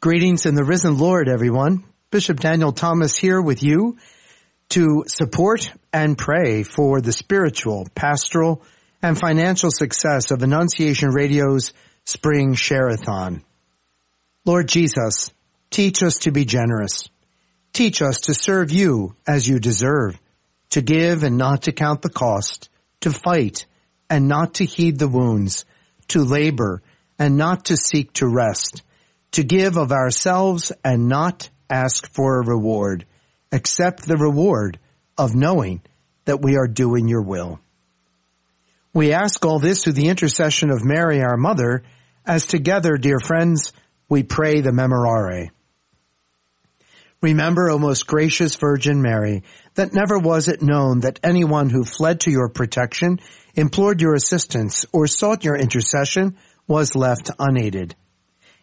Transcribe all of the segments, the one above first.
Greetings in the risen Lord, everyone. Bishop Daniel Thomas here with you to support and pray for the spiritual, pastoral, and financial success of Annunciation Radio's Spring Sharathon. Lord Jesus, teach us to be generous. Teach us to serve you as you deserve, to give and not to count the cost, to fight and not to heed the wounds, to labor and not to seek to rest, to give of ourselves and not ask for a reward, except the reward of knowing that we are doing your will. We ask all this through the intercession of Mary, our mother, as together, dear friends, we pray the Memorare. Remember, O most gracious Virgin Mary, that never was it known that anyone who fled to your protection, implored your assistance, or sought your intercession was left unaided.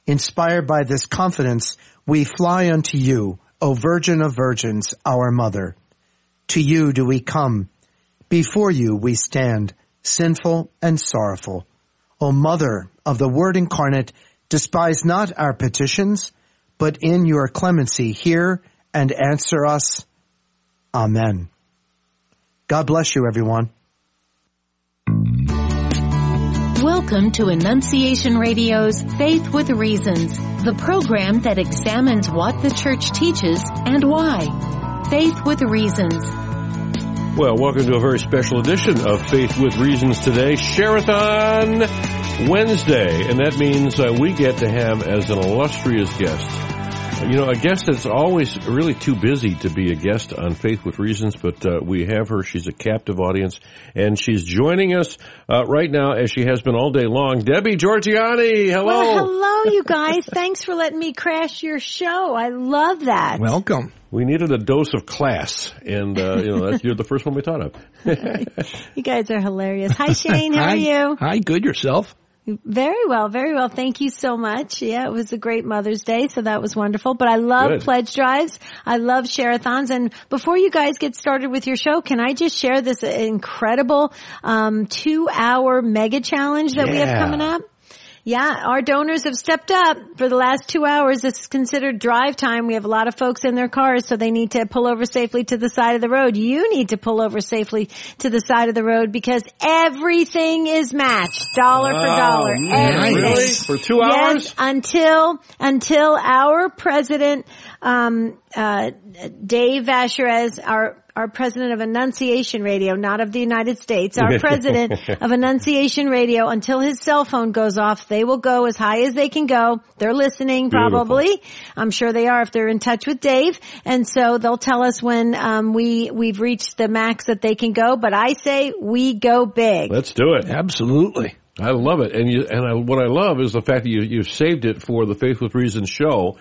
Inspired by this confidence, we fly unto you, O Virgin of Virgins, our Mother. To you do we come. Before you we stand, sinful and sorrowful. O Mother of the Word incarnate, despise not our petitions, but in your clemency hear and answer us. Amen. God bless you, everyone. Welcome to Annunciation Radio's Faith with Reasons, the program that examines what the Church teaches and why. Faith with Reasons. Well, welcome to a very special edition of Faith with Reasons today, Sharathon Wednesday, and that means we get to have as an illustrious guest, a guest that's always really too busy to be a guest on Faith with Reasons, but we have her. She's a captive audience, and she's joining us right now, as she has been all day long. Debbie Georgianni, hello. Well, hello, you guys. Thanks for letting me crash your show. I love that. Welcome. We needed a dose of class, and you're the first one we thought of. You guys are hilarious. Hi, Shayne. How are you? Hi, good. Yourself? Very well, very well. Thank you so much. Yeah, it was a great Mother's Day, so that was wonderful. But I love pledge drives. I love sharathons. And before you guys get started with your show, can I just share this incredible 2-hour mega challenge that we have coming up? Yeah, our donors have stepped up for the last 2 hours. It's considered drive time. We have a lot of folks in their cars, so they need to pull over safely to the side of the road. You need to pull over safely to the side of the road because everything is matched, dollar for dollar. Everything. Really? For 2 hours? Yes, until our president, Dave Vasherez, our president of Annunciation Radio, not of the United States, our president of Annunciation Radio, until his cell phone goes off, they will go as high as they can go. They're listening probably. Beautiful. I'm sure they are if they're in touch with Dave. And so they'll tell us when we've reached the max that they can go. But I say we go big. Let's do it. Absolutely. I love it. What I love is the fact that you've saved it for the Faith with Reasons show.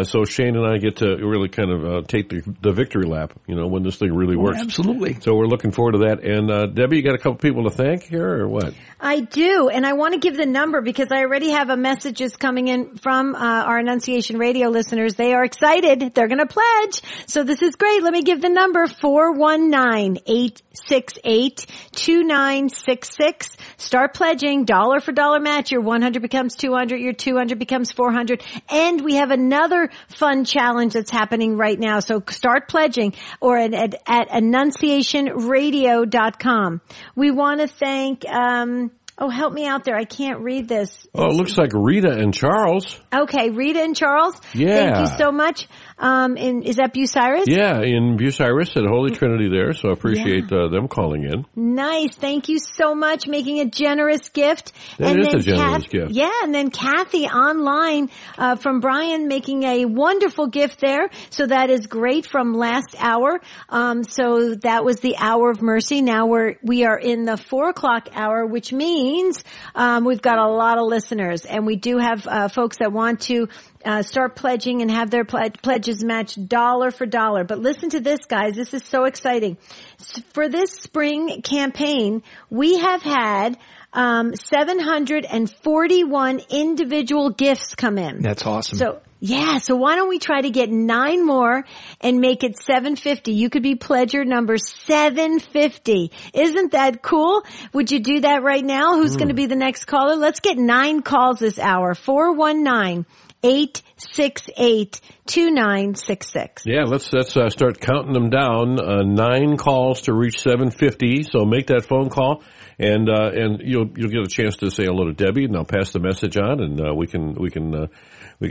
So Shayne and I get to really kind of take the victory lap, when this thing really works. Absolutely. So we're looking forward to that. And Debbie, you got a couple people to thank here or what? I do. And I want to give the number because I already have messages coming in from our Annunciation Radio listeners. They are excited. They're going to pledge. So this is great. Let me give the number, 419-868-2966. Start pledging. Dollar for dollar match. Your 100 becomes 200. Your 200 becomes 400. And we have another fun challenge that's happening right now. So start pledging or at annunciationradio.com. We want to thank, help me out there. I can't read this. Oh, it looks like Rita and Charles. Okay, Rita and Charles. Yeah. Thank you so much. Is that Bucyrus? Yeah, in Bucyrus at Holy Trinity there, so I appreciate them calling in. Nice. Thank you so much. Making a generous gift. That is a generous gift. Yeah, and then Kathy online from Brian making a wonderful gift there. So that is great from last hour. So that was the hour of mercy. Now we are in the 4:00 hour, which means we've got a lot of listeners, and we do have folks that want to start pledging and have their pledges matched dollar for dollar. But listen to this, guys. This is so exciting. For this spring campaign, we have had 741 individual gifts come in. That's awesome. So why don't we try to get 9 more and make it 750? You could be pledger number 750. Isn't that cool? Would you do that right now? Who's going to be the next caller? Let's get 9 calls this hour. 419 888-2966. Yeah, let's start counting them down. 9 calls to reach 750. So make that phone call, and you'll get a chance to say hello to Debbie, and I'll pass the message on, and we can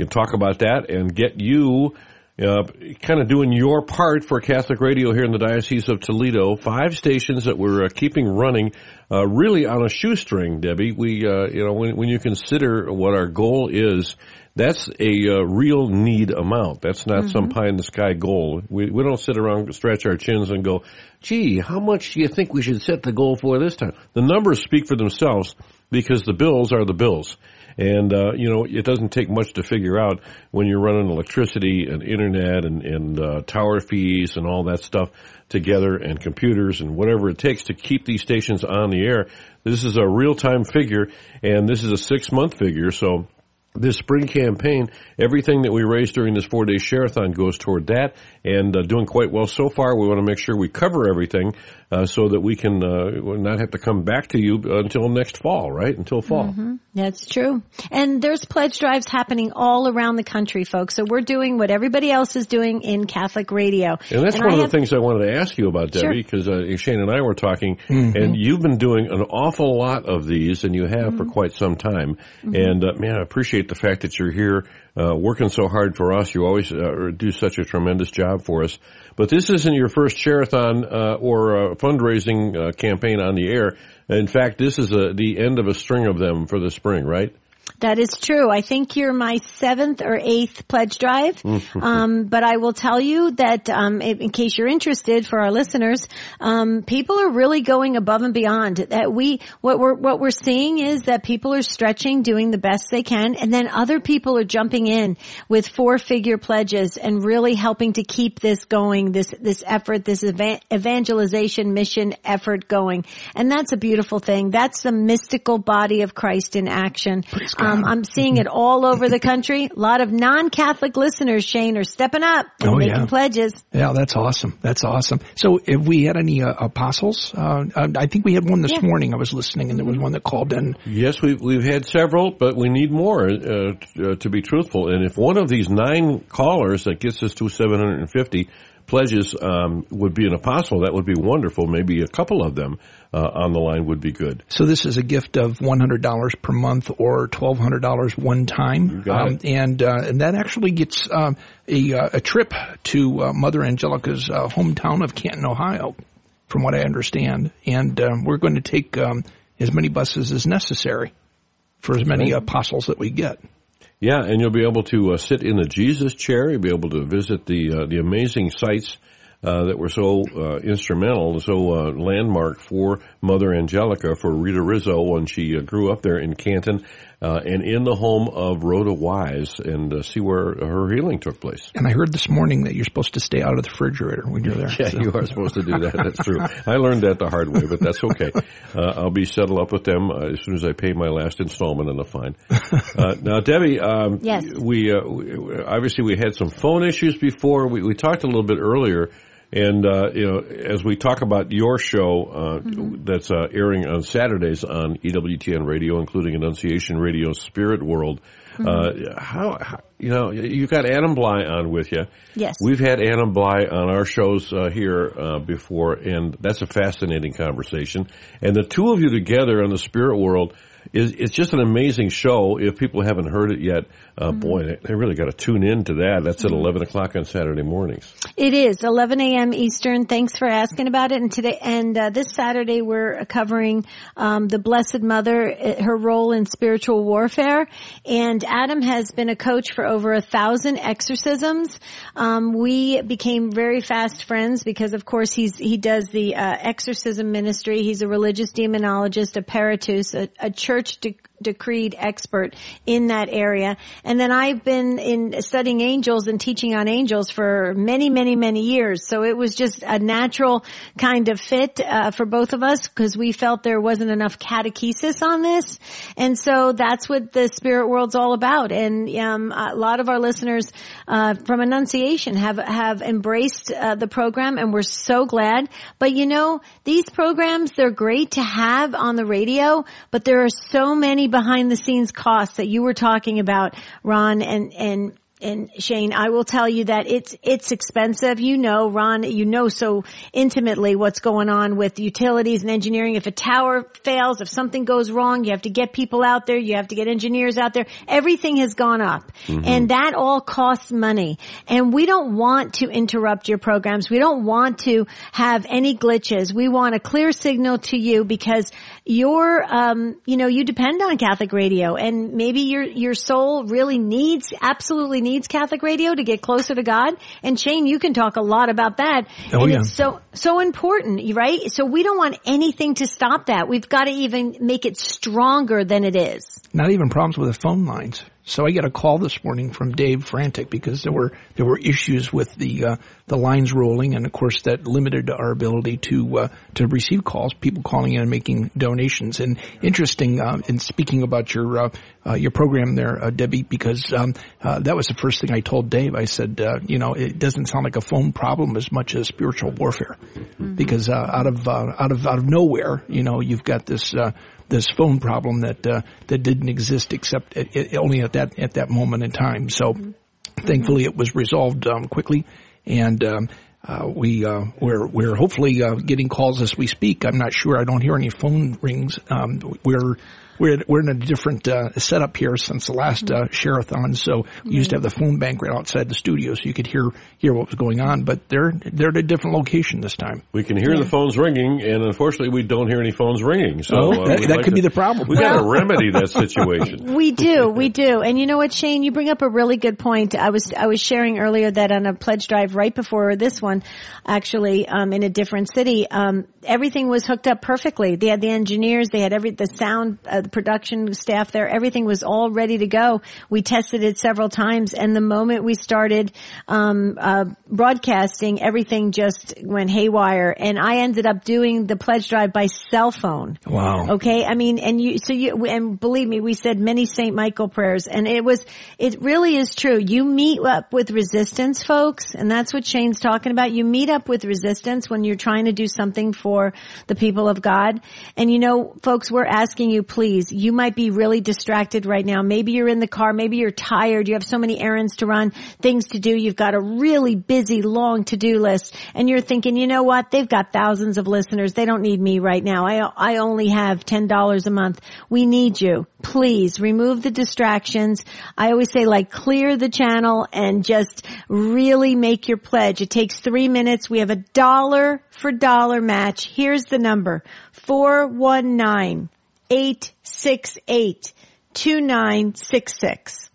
talk about that and get you kind of doing your part for Catholic radio here in the Diocese of Toledo. 5 stations that we're keeping running, really on a shoestring, Debbie. We, when you consider what our goal is, that's a real need amount. That's not some pie-in-the-sky goal. We don't sit around, stretch our chins and go, gee, how much do you think we should set the goal for this time? The numbers speak for themselves because the bills are the bills. And, it doesn't take much to figure out when you're running electricity and internet and tower fees and all that stuff together, and computers and whatever it takes to keep these stations on the air. This is a real-time figure, and this is a 6-month figure, so this spring campaign, everything that we raise during this 4-day Sharathon goes toward that, and doing quite well so far. We want to make sure we cover everything so that we can not have to come back to you until next fall, right? Until fall. Mm-hmm. That's true. And there's pledge drives happening all around the country, folks. So we're doing what everybody else is doing in Catholic radio. And that's one of the things I wanted to ask you about, Debbie, because Shayne and I were talking, and you've been doing an awful lot of these, and you have for quite some time. And, man, I appreciate the fact that you're here working so hard for us. You always do such a tremendous job for us. But this isn't your first Sharathon or fundraising campaign on the air. In fact, this is the end of a string of them for the spring, right? That is true. I think you're my 7th or 8th pledge drive. But I will tell you that, in case you're interested, for our listeners, people are really going above and beyond. That what we're seeing is that people are stretching, doing the best they can, and then other people are jumping in with 4-figure pledges and really helping to keep this going, this effort, this evangelization mission effort going. And that's a beautiful thing. That's the mystical body of Christ in action. I'm seeing it all over the country. A lot of non-Catholic listeners, Shayne, are stepping up and making pledges. Yeah, that's awesome. That's awesome. So have we had any apostles? I think we had one this morning. I was listening, and there was one that called in. Yes, we've had several, but we need more, to be truthful. And if one of these 9 callers that gets us to 750 pledges would be an apostle, that would be wonderful. Maybe a couple of them on the line would be good. So this is a gift of $100 per month or $1,200 one time. You got it. And that actually gets a trip to Mother Angelica's hometown of Canton, Ohio, from what I understand. And we're going to take as many buses as necessary for as many apostles that we get. Yeah, and you'll be able to sit in the Jesus chair. You'll be able to visit the amazing sites that were so instrumental, so landmark for Mother Angelica, for Rita Rizzo when she grew up there in Canton, and in the home of Rhoda Wise, and see where her healing took place. And I heard this morning that you're supposed to stay out of the refrigerator when you're there. Yeah, so. You are supposed to do that. That's true. I learned that the hard way, but that's okay. I'll be settled up with them as soon as I pay my last installment on the fine. Now, Debbie, yes. we obviously we had some phone issues before. We talked a little bit earlier. And, as we talk about your show, that's airing on Saturdays on EWTN Radio, including Annunciation Radio Spirit World, you've got Adam Bly on with you. Yes. We've had Adam Bly on our shows here before, and that's a fascinating conversation. And the two of you together on the Spirit World, it's just an amazing show. If people haven't heard it yet, boy, they really got to tune in to that. That's at 11 o'clock on Saturday mornings. It is 11 a.m. Eastern. Thanks for asking about it. And this Saturday we're covering the Blessed Mother, her role in spiritual warfare. And Adam has been a coach for over 1,000 exorcisms. We became very fast friends because, of course, he does the exorcism ministry. He's a religious demonologist, a peritus, a church decreed expert in that area. And then I've been studying angels and teaching on angels for many, many, many years. So it was just a natural kind of fit for both of us because we felt there wasn't enough catechesis on this. And so that's what the Spirit World's all about. And a lot of our listeners from Annunciation have embraced the program, and we're so glad. But these programs, they're great to have on the radio, but there are so many behind the scenes costs that you were talking about, Ron and Shayne, I will tell you that it's expensive. You know, Ron, you know so intimately what's going on with utilities and engineering. If a tower fails, if something goes wrong, you have to get people out there. You have to get engineers out there. Everything has gone up. Mm-hmm. And that all costs money. And we don't want to interrupt your programs. We don't want to have any glitches. We want a clear signal to you because you're, you depend on Catholic radio, and maybe your soul really absolutely needs Catholic radio to get closer to God. And Shayne, you can talk a lot about that. Oh, yeah. It's so important, right? So we don't want anything to stop that. We've got to even make it stronger than it is. Not even problems with the phone lines. So I got a call this morning from Dave, frantic because there were issues with the lines rolling, and of course that limited our ability to receive calls. People calling in and making donations. And interesting, in speaking about your program there, Debbie, because that was the first thing I told Dave. I said, it doesn't sound like a phone problem as much as spiritual warfare, mm-hmm. because out of nowhere, you've got this phone problem that didn't exist except only at that moment in time. So thankfully it was resolved quickly, and we're hopefully getting calls as we speak. I'm not sure. I don't hear any phone rings. We're in a different setup here since the last Sharathon, so we used to have the phone bank right outside the studio so you could hear what was going on, but they're at a different location this time. We can hear the phones ringing, and unfortunately we don't hear any phones ringing. So that could be the problem. We got to remedy that situation. We do. And you know what, Shayne, you bring up a really good point. I was sharing earlier that on a pledge drive right before this one, actually, in a different city, everything was hooked up perfectly. They had the engineers, they had the sound, the production staff there, everything was all ready to go. We tested it several times, and the moment we started broadcasting, everything just went haywire, and I ended up doing the pledge drive by cell phone. Wow. Okay, I mean, and believe me, we said many St. Michael prayers, and it really is true. You meet up with resistance, folks, and that's what Shayne's talking about. You meet up with resistance when you're trying to do something for the people of God. And folks, we're asking you, please, you might be really distracted right now. Maybe you're in the car. Maybe you're tired. You have so many errands to run, things to do. You've got a really busy, long to-do list. And you're thinking, you know what? They've got thousands of listeners. They don't need me right now. I only have $10 a month. We need you. Please remove the distractions. I always say, clear the channel and just really make your pledge. It takes 3 minutes. We have a $1 for $1 match. Here's the number: 419-868-2966.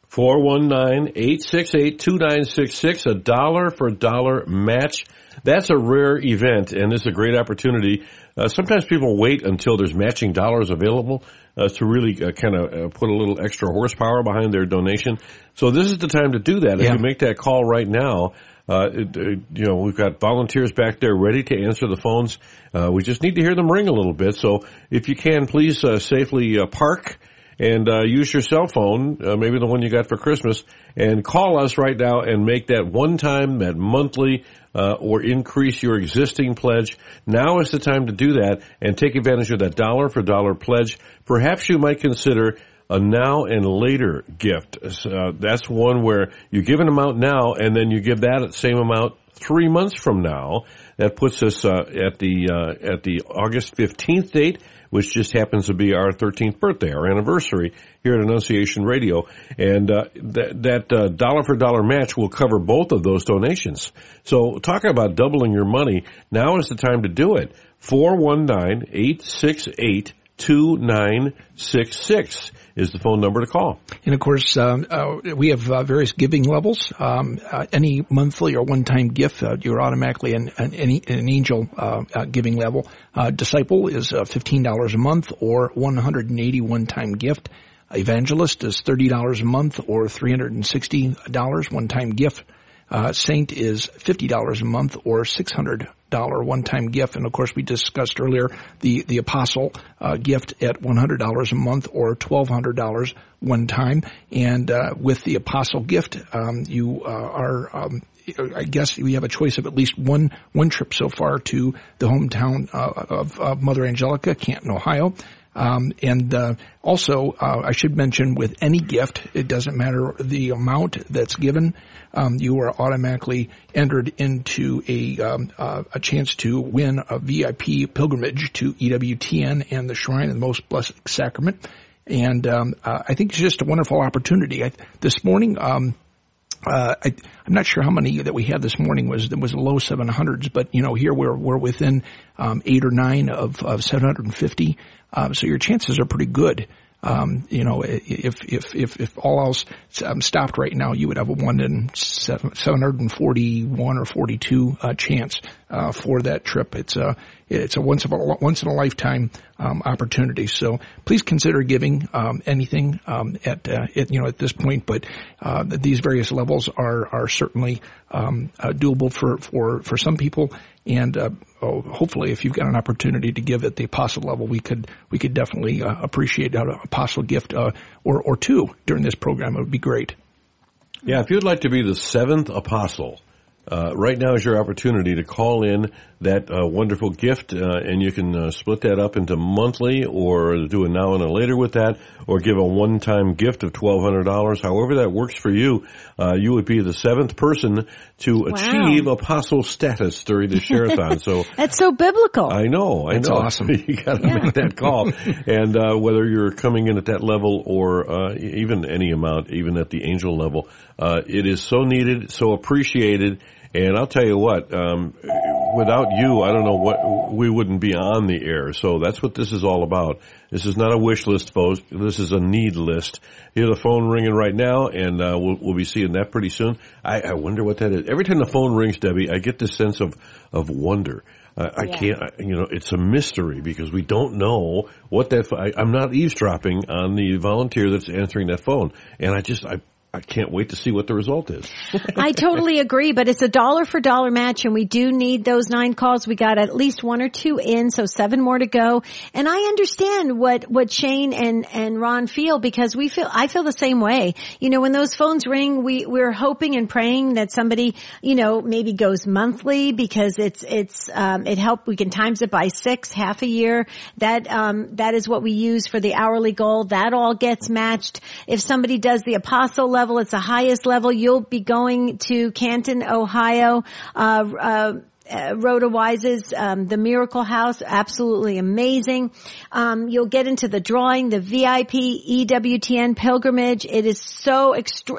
419-868-2966, a $1 for $1 match. That's a rare event, and this is a great opportunity. Sometimes people wait until there's matching dollars available to really kind of put a little extra horsepower behind their donation. So this is the time to do that. If you make that call right now, we've got volunteers back there ready to answer the phones. We just need to hear them ring a little bit. So if you can, please safely park and use your cell phone, maybe the one you got for Christmas, and call us right now and make that one-time, that monthly, or increase your existing pledge. Now is the time to do that and take advantage of that $1 for $1 pledge. Perhaps you might consider a now and later gift. That's one where you give an amount now and then you give that same amount 3 months from now. That puts us at the August 15th date, which just happens to be our 13th birthday, our anniversary here at Annunciation Radio. And that $1 for $1 match will cover both of those donations. So talking about doubling your money, now is the time to do it. 419-868-2966 is the phone number to call. And of course, we have various giving levels. Any monthly or one-time gift, you're automatically an angel giving level. Disciple is $15 a month or $180 one-time gift. Evangelist is $30 a month or $360 one-time gift. Saint is $50 a month or $600 one-time gift. And of course, we discussed earlier the apostle gift at $100 a month or $1,200 one time. And with the apostle gift, you are I guess we have a choice of at least one trip so far to the hometown of Mother Angelica, Canton, Ohio. Also, I should mention with any gift, it doesn't matter the amount that's given, you are automatically entered into a chance to win a VIP pilgrimage to EWTN and the Shrine of the Most Blessed Sacrament. And I think it's just a wonderful opportunity. This morning, I'm not sure how many that we had this morning was low 700s, but here we're within 8 or 9 of 750. So your chances are pretty good. If all else stopped right now, you would have a 1 in 741 or 42 chance for that trip. It's a once in a lifetime opportunity. So please consider giving anything at this point. But these various levels are certainly doable for some people. And hopefully, if you've got an opportunity to give at the apostle level, we could definitely appreciate an apostle gift or two during this program. It would be great. Yeah, if you'd like to be the 7th apostle, right now is your opportunity to call in that wonderful gift, and you can split that up into monthly or do a now and a later with that, or give a one-time gift of $1,200. However that works for you, you would be the 7th person to achieve apostle status during the Sharathon. So that's so biblical. I know. That's awesome. You got to make that call. And whether you're coming in at that level or even any amount, even at the angel level, it is so needed, so appreciated. And I'll tell you what, without you, I don't know what, we wouldn't be on the air. So that's what this is all about. This is not a wish list, folks. This is a need list. Hear the phone ringing right now, and we'll be seeing that pretty soon. I wonder what that is. Every time the phone rings, Debbie, I get this sense of wonder. I can't, it's a mystery because we don't know what I'm not eavesdropping on the volunteer that's answering that phone. And I can't wait to see what the result is. I totally agree, but it's a dollar for dollar match, and we do need those 9 calls. We got at least 1 or 2 in, so 7 more to go. And I understand what Shayne and Ron feel, because I feel the same way. When those phones ring, we're hoping and praying that somebody, maybe goes monthly, because it helps. We can times it by 6, half a year. That is what we use for the hourly goal. That all gets matched. If somebody does the apostle level, it's the highest level. You'll be going to Canton, Ohio, Rhoda Wise's The Miracle House, absolutely amazing. You'll get into the drawing, the VIP EWTN pilgrimage. It is so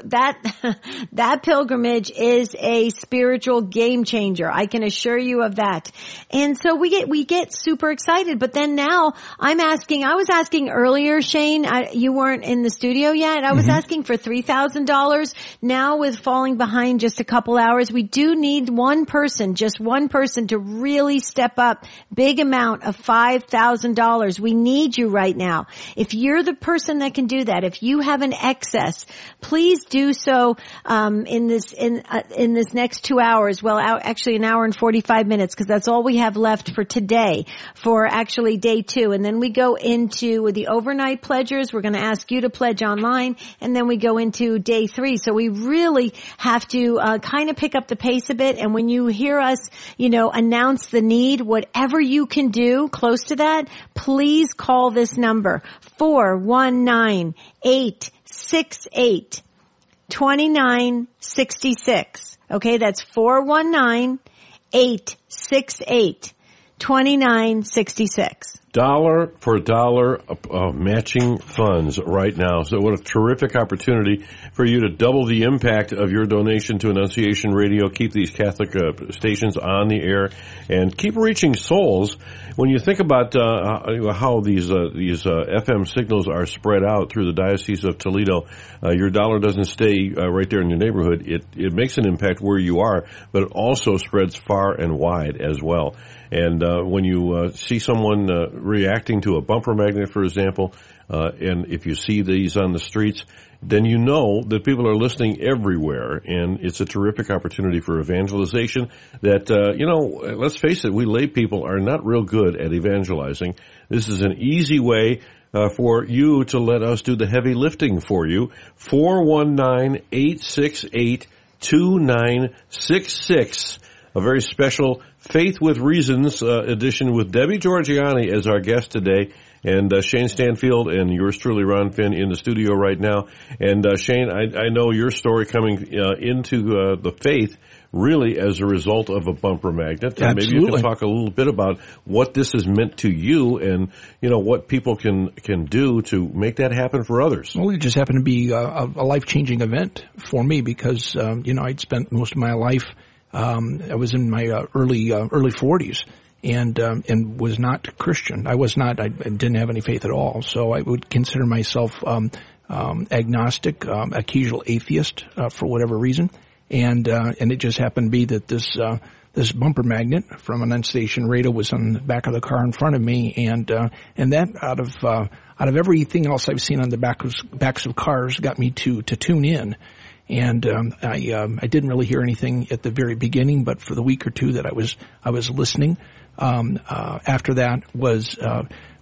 that pilgrimage is a spiritual game changer. I can assure you of that. And so we get super excited. But then now I was asking earlier, Shayne, you weren't in the studio yet. I was asking for $3,000. Now with falling behind just a couple hours, we do need just one person to really step up, big amount of $5,000. We need you right now. If you're the person that can do that, if you have an excess, please do so in this next 2 hours. Well, actually an hour and 45 minutes, because that's all we have left for today, for actually day 2. And then we go into the overnight pledgers. We're going to ask you to pledge online, and then we go into day 3. So we really have to kind of pick up the pace a bit. And when you hear us, announce the need, whatever you can do close to that, please call this number, 419-868-2966. Okay, that's 419-868-2966. Dollar for dollar matching funds right now. So what a terrific opportunity for you to double the impact of your donation to Annunciation Radio, keep these Catholic stations on the air, and keep reaching souls. When you think about how these FM signals are spread out through the Diocese of Toledo, your dollar doesn't stay right there in your neighborhood. It makes an impact where you are, but it also spreads far and wide as well. And when you see someone reacting to a bumper magnet, for example, and if you see these on the streets, then you know that people are listening everywhere, and it's a terrific opportunity for evangelization that, let's face it, we lay people are not real good at evangelizing. This is an easy way for you to let us do the heavy lifting for you. 419-868-2966. A very special Faith with Reasons edition with Debbie Georgianni as our guest today. And Shayne Stanfield and yours truly, Ron Finn, in the studio right now. And Shayne, I know your story coming into the faith really as a result of a bumper magnet. And maybe you can talk a little bit about what this has meant to you and, what people can do to make that happen for others. Well, it just happened to be a life-changing event for me because, I'd spent most of my life, I was in my early 40s and was not Christian. I didn't have any faith at all. So I would consider myself agnostic, occasional atheist for whatever reason. And it just happened to be that this bumper magnet from Annunciation Radio was on the back of the car in front of me, and that out of everything else I've seen on the backs of cars got me to tune in. And I didn't really hear anything at the very beginning, but for the week or two that I was listening, after that was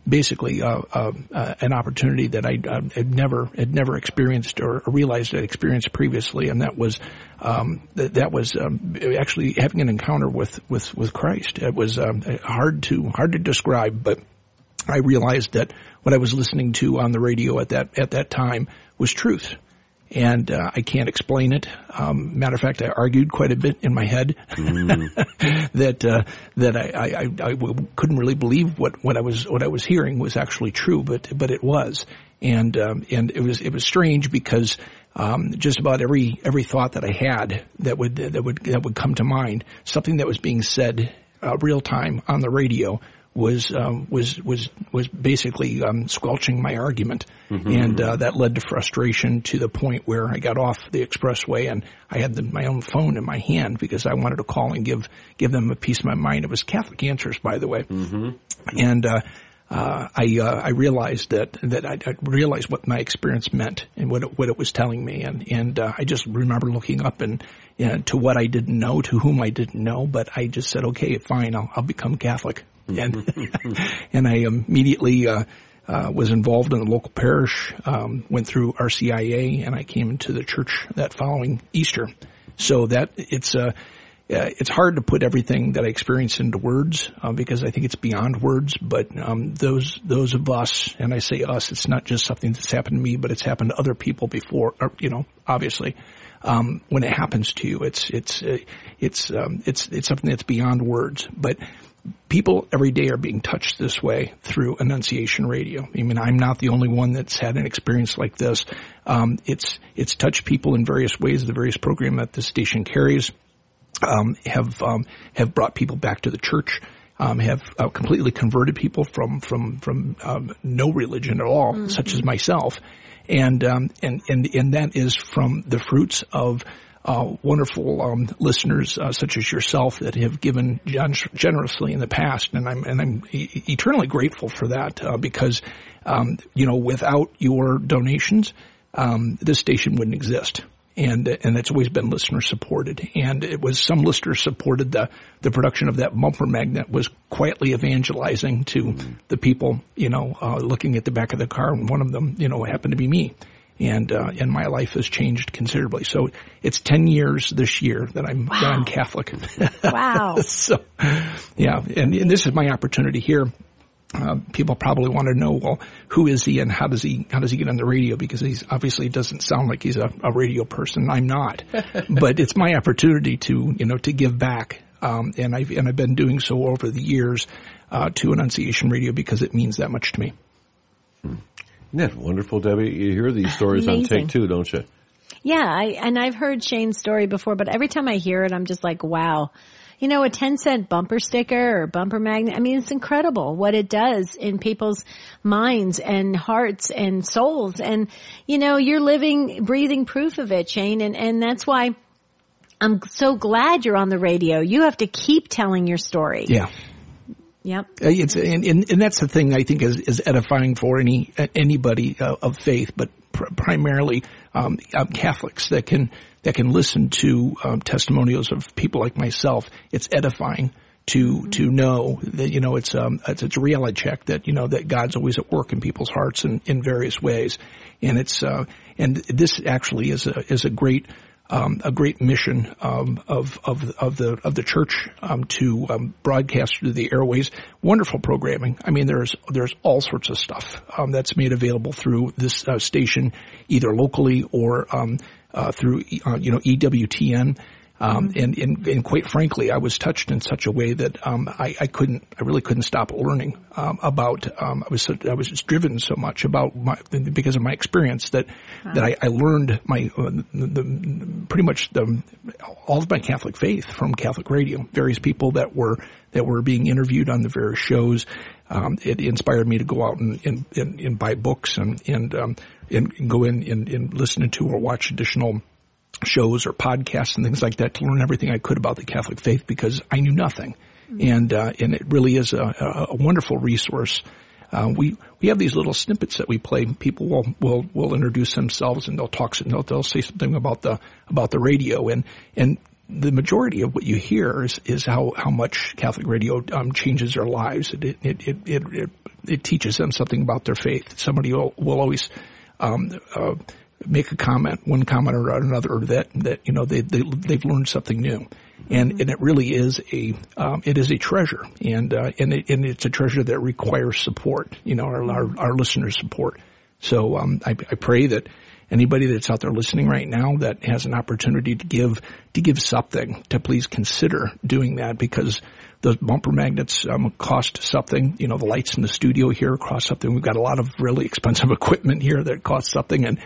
basically an opportunity that I had never experienced or realized I'd experienced previously, and that was actually having an encounter with Christ. It was hard to describe, but I realized that what I was listening to on the radio at that time was truth. And I can't explain it. Matter of fact, I argued quite a bit in my head that I couldn't really believe what I was hearing was actually true, but it was. And it was strange because just about every thought that I had that would come to mind, something that was being said real time on the radio was basically squelching my argument, and that led to frustration to the point where I got off the expressway and I had my own phone in my hand because I wanted to call and give them a piece of my mind. It was Catholic Answers, by the way, and I realized I realized what my experience meant and what it was telling me, and I just remember looking up and to what I didn't know, to whom I didn't know, but I just said, okay, fine, I'll become Catholic. And I immediately was involved in the local parish, went through RCIA, and I came into the church that following Easter. So that it's hard to put everything that I experienced into words because I think it's beyond words. But those of us, and I say us, it's not just something that's happened to me, but it's happened to other people before. Obviously, when it happens to you, it's something that's beyond words, but. People every day are being touched this way through Annunciation Radio. I mean, I'm not the only one that's had an experience like this. It's touched people in various ways. The various program that the station carries have brought people back to the church. Have completely converted people from no religion at all, such as myself, and that is from the fruits of. Wonderful listeners such as yourself that have given generously in the past, and I'm eternally grateful for that because without your donations, this station wouldn't exist, and it's always been listener supported. And it was some listeners supported the production of that bumper magnet was quietly evangelizing to the people looking at the back of the car, and one of them happened to be me. And my life has changed considerably. So it's 10 years this year that I'm Catholic. Wow. So, yeah. And this is my opportunity here. People probably want to know, well, who is he and how does he get on the radio? Because he's obviously doesn't sound like he's a radio person. I'm not. But it's my opportunity to give back. And I've been doing so over the years, to Annunciation Radio because it means that much to me. Isn't that wonderful, Debbie? You hear these stories on tape too, don't you? Yeah, I've heard Shayne's story before, but every time I hear it, I'm just like, wow. A 10-cent bumper sticker or bumper magnet, I mean, it's incredible what it does in people's minds and hearts and souls. And, you're living, breathing proof of it, Shayne, and that's why I'm so glad you're on the radio. You have to keep telling your story. Yeah. Yep. And that's the thing I think is edifying for anybody of faith, but primarily Catholics that can listen to testimonials of people like myself. It's edifying to know that it's a reality check that that God's always at work in people's hearts in various ways, and it's and this actually is a great a great mission of the church to broadcast through the airways. Wonderful programming. I mean, there's all sorts of stuff that's made available through this station, either locally or through EWTN. And quite frankly, I was touched in such a way that I really couldn't stop learning about. I was just driven so much because of my experience that I learned pretty much all of my Catholic faith from Catholic radio. Various people that were being interviewed on the various shows. It inspired me to go out and buy books and go in and listen to or watch additional shows or podcasts and things like that to learn everything I could about the Catholic faith because I knew nothing. And it really is a wonderful resource. We have these little snippets that we play. People will introduce themselves and they'll say something about the radio and the majority of what you hear is how much Catholic radio changes their lives. It teaches them something about their faith. Somebody will always make a comment, one comment or another, or that they've learned something new, and it really is a treasure, and it's a treasure that requires support. Our listeners' support. So I pray that anybody that's out there listening right now that has an opportunity to give something, to please consider doing that, because those bumper magnets cost something. The lights in the studio here cost something. We've got a lot of really expensive equipment here that costs something, and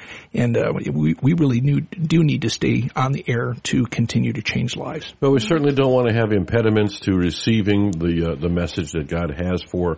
we really do need to stay on the air to continue to change lives. But we certainly don't want to have impediments to receiving the message that God has for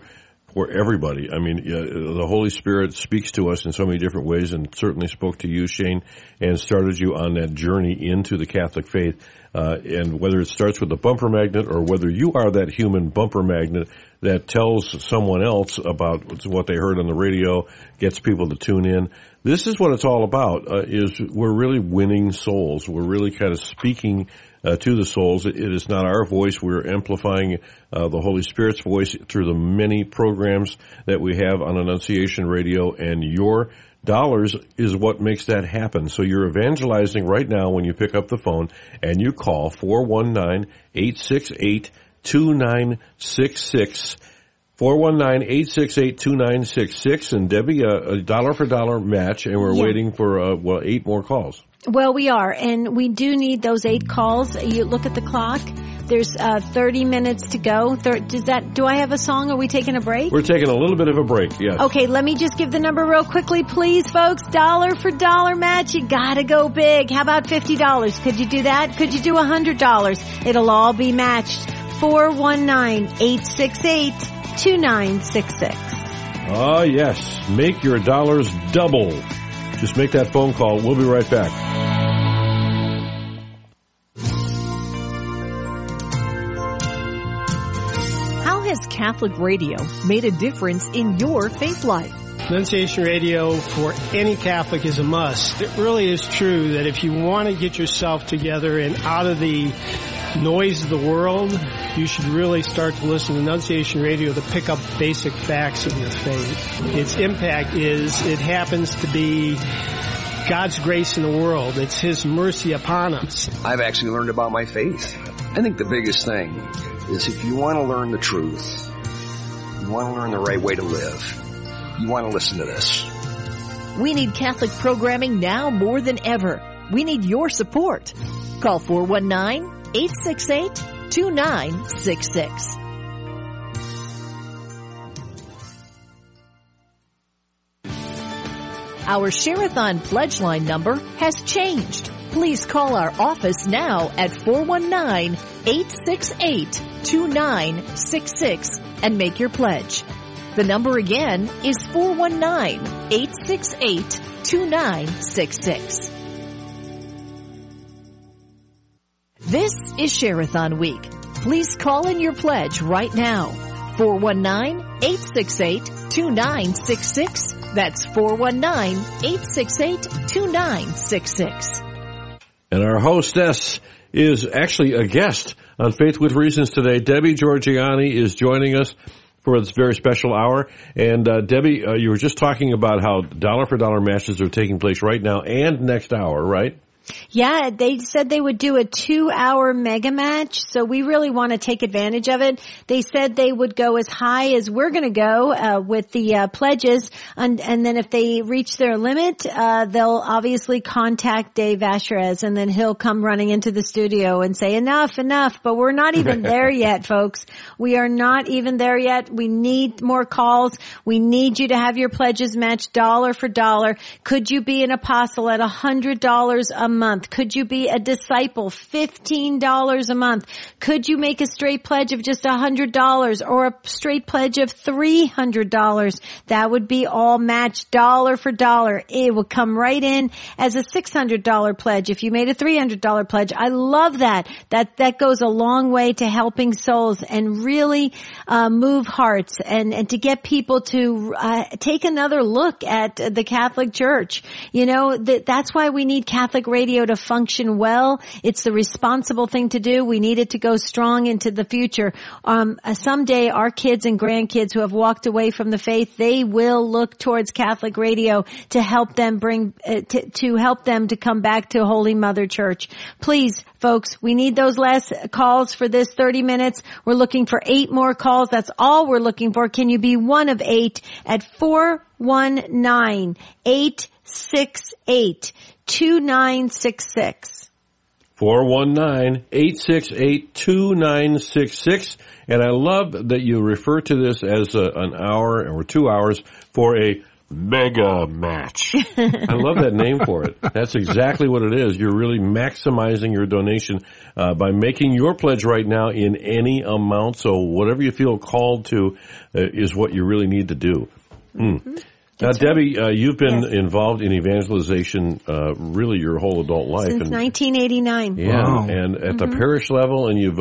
everybody. I mean, the Holy Spirit speaks to us in so many different ways, and certainly spoke to you, Shayne, and started you on that journey into the Catholic faith. And whether it starts with a bumper magnet or whether you are that human bumper magnet that tells someone else about what they heard on the radio, gets people to tune in. This is what it's all about, is we're really winning souls. We're really kind of speaking to the souls. It is not our voice. We're amplifying the Holy Spirit's voice through the many programs that we have on Annunciation Radio, and your dollars is what makes that happen. So you're evangelizing right now when you pick up the phone and you call 419-868-2966. 419-868-2966, and Debbie, a dollar for dollar match, and we're waiting for 8 more calls. Well, we are, and we do need those 8 calls. You look at the clock. There's 30 minutes to go. Do I have a song? Are we taking a break? We're taking a little bit of a break, yes. Okay, let me just give the number real quickly, please, folks. Dollar for dollar match. You gotta go big. How about $50? Could you do that? Could you do $100? It'll all be matched. 419-868-2966. Ah, yes. Make your dollars double. Just make that phone call. We'll be right back. How has Catholic radio made a difference in your faith life? Annunciation Radio for any Catholic is a must. It really is true that if you want to get yourself together and out of the noise of the world, you should really start to listen to Annunciation Radio to pick up basic facts of your faith. Its impact is it happens to be God's grace in the world. It's His mercy upon us. I've actually learned about my faith. I think the biggest thing is if you want to learn the truth, you want to learn the right way to live, you want to listen to this. We need Catholic programming now more than ever. We need your support. Call 419-868-2966. Our Sharathon Pledge Line number has changed. Please call our office now at 419-868-2966 and make your pledge. The number again is 419-868-2966. This is Sharathon Week. Please call in your pledge right now. 419-868-2966. That's 419-868-2966. And our hostess is actually a guest on Faith with Reasons today. Debbie Georgianni is joining us for this very special hour. And Debbie, you were just talking about how dollar-for-dollar matches are taking place right now and next hour, right? Yeah, they said they would do a 2-hour mega match, so we really want to take advantage of it. They said they would go as high as we're going to go with the pledges, and then if they reach their limit, they'll obviously contact Dave Asherez, and then he'll come running into the studio and say, enough, but we're not even there yet, folks. We are not even there yet. We need more calls. We need you to have your pledges matched dollar for dollar. Could you be an apostle at $100 a month? Could you be a disciple? $15 a month. Could you make a straight pledge of just $100 or a straight pledge of $300? That would be all matched dollar for dollar. It would come right in as a $600 pledge if you made a $300 pledge. I love that. That goes a long way to helping souls and really move hearts and to get people to take another look at the Catholic Church. You know, that's why we need Catholic Radio to function well. It's the responsible thing to do. We need it to go strong into the future. Someday our kids and grandkids who have walked away from the faith, they will look towards Catholic Radio to help them to come back to Holy Mother Church. Please, folks, we need those last calls for this 30 minutes. We're looking for 8 more calls. That's all we're looking for. Can you be one of 8 at 419-868-2966? 419-868-2966. And I love that you refer to this as an hour or 2 hours for a mega match. I love that name for it. That's exactly what it is. You're really maximizing your donation by making your pledge right now in any amount. So whatever you feel called to is what you really need to do. Mm. Now, Debbie, you've been involved in evangelization really your whole adult life. Since 1989. Yeah, wow. And at the parish level, and you've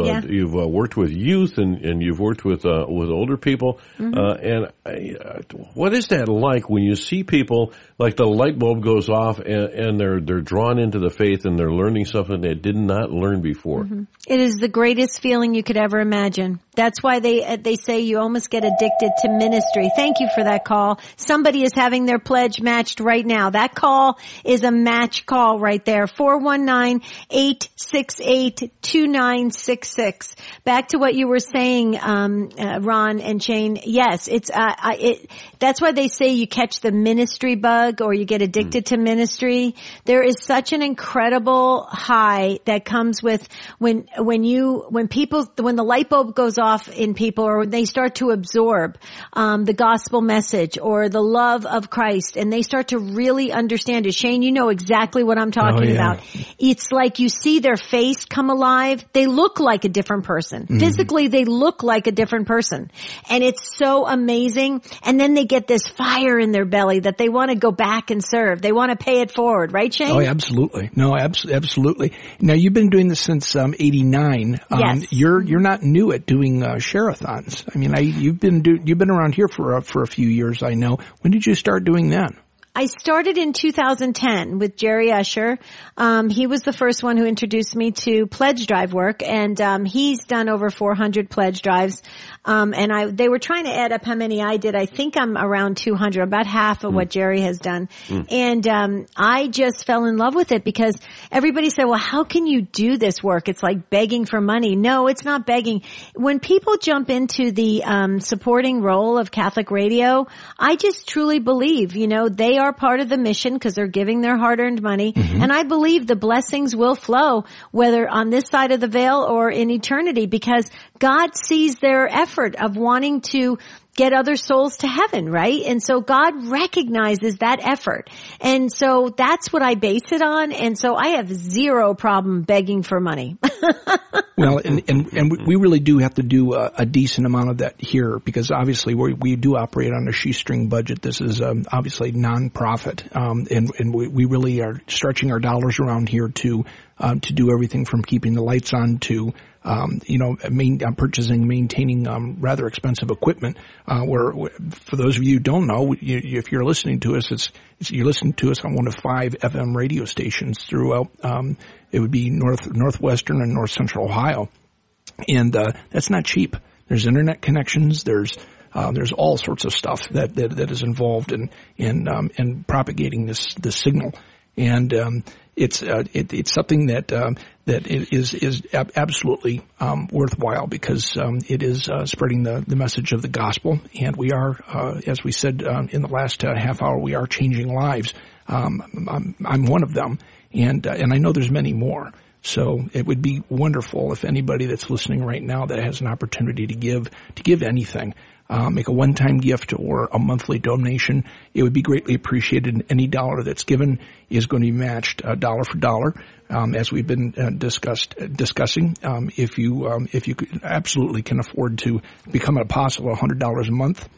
worked with youth, and you've worked with older people. What is that like when you see people, like the light bulb goes off, and they're drawn into the faith, and they're learning something they did not learn before? Mm-hmm. It is the greatest feeling you could ever imagine. That's why they say you almost get addicted to ministry. Thank you for that call. Somebody is having their pledge matched right now. That call is a match call right there. 419-868-2966. Back to what you were saying, Ron and Shayne. Yes, that's why they say you catch the ministry bug or you get addicted to ministry. There is such an incredible high that comes with when the light bulb goes off in people, or when they start to absorb the gospel message or the love of Christ, and they start to really understand it. Shayne, you know exactly what I'm talking about. It's like you see their face come alive. They look like a different person. Mm-hmm. Physically, they look like a different person. And it's so amazing. And then they get this fire in their belly that they want to go back and serve. They want to pay it forward. Right, Shayne? Oh, absolutely. No, absolutely. Now, you've been doing this since 89. Yes. You're not new at doing Sharathons. I mean, you've been around here for a few years, I know. When did you start doing that? I started in 2010 with Jerry Usher. He was the first one who introduced me to pledge drive work, and he's done over 400 pledge drives. They were trying to add up how many I did. I think I'm around 200, about half of what Jerry has done. And I just fell in love with it because everybody said, well, how can you do this work? It's like begging for money. No, it's not begging. When people jump into the supporting role of Catholic Radio, I just truly believe, they are part of the mission because they're giving their hard-earned money. Mm-hmm. And I believe the blessings will flow, whether on this side of the veil or in eternity, because God sees their effort of wanting to get other souls to heaven, right? And so God recognizes that effort. And so that's what I base it on. And so I have zero problem begging for money. Well, and we really do have to do a decent amount of that here, because obviously we do operate on a shoestring budget. This is obviously nonprofit, and we really are stretching our dollars around here to do everything from keeping the lights on to purchasing, maintaining rather expensive equipment. Where for those of you who don't know, if you're listening to us, you're listening to us on one of 5 FM radio stations throughout. It would be northwestern and north central Ohio, and that's not cheap. There's internet connections. There's all sorts of stuff that is involved in propagating this signal. And it's something that is absolutely worthwhile, because it is spreading the message of the gospel, and we are, as we said in the last half hour, we are changing lives. I'm one of them, and I know there's many more. So it would be wonderful if anybody that's listening right now that has an opportunity to give anything, make a one-time gift or a monthly donation. It would be greatly appreciated. Any dollar that's given is going to be matched dollar for dollar, as we've been discussing. If you absolutely can afford to become an apostle, $100 a month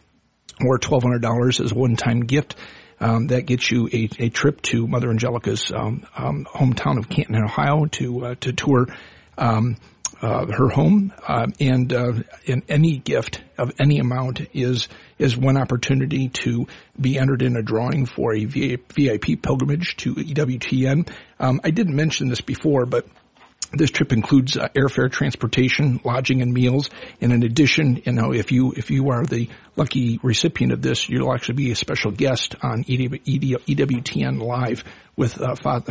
or $1,200 as a one-time gift. That gets you a trip to Mother Angelica's hometown of Canton, Ohio, to tour her home, and any gift of any amount is one opportunity to be entered in a drawing for a VIP pilgrimage to EWTN. I didn't mention this before, but this trip includes airfare, transportation, lodging, and meals. And in addition, if you are the lucky recipient of this, you'll actually be a special guest on EWTN Live with